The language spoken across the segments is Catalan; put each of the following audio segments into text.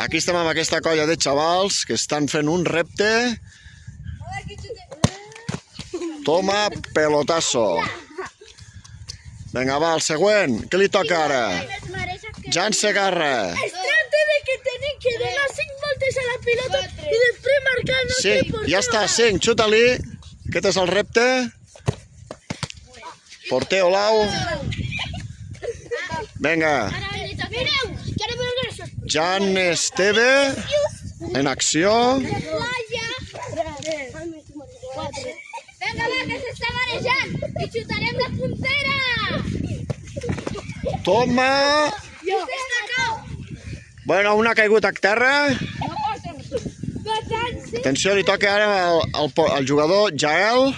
Aquí estem amb aquesta colla de xavals que estan fent un repte. Toma pelotazo. Vinga, va, el següent. Què li toca ara? Jan Segarra. Es tracta de que tenen que donar 5 voltes a la pilota i després marcar el nostre porter. Ja està, 5, xuta-li. Aquest és el repte. Porter Olau. Vinga. Jan Esteve en acció. Vinga, va, que s'està marejant i xutarem la puntera. Toma. Bueno, una ha caigut a terra. Atenció, li toca ara al jugador Jael.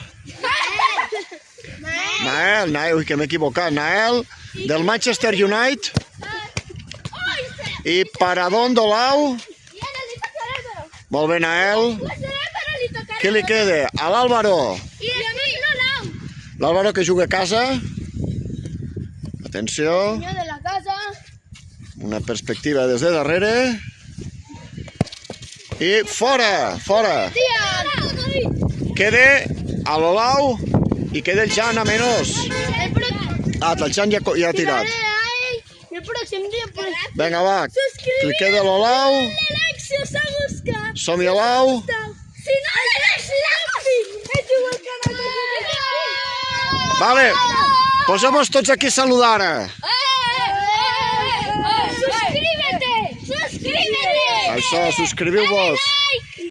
Nael, que m'he equivocat. Nael, del Manchester United. I Paradón d'Olau. Molt bé, Nael. Què li queda? A l'Àlvaro. L'Àlvaro que juga a casa. Atenció. Una perspectiva des de darrere. I fora, fora. Queda a l'Olau i queda el Jan a menys. El Jan ja ha tirat. Vinga, va, li queda l'Olau. Som-hi a l'Olau. Vale, posemos tots aquí a saludar. ¡Suscríbete! ¡Suscríbete! Això, subscriviu-vos.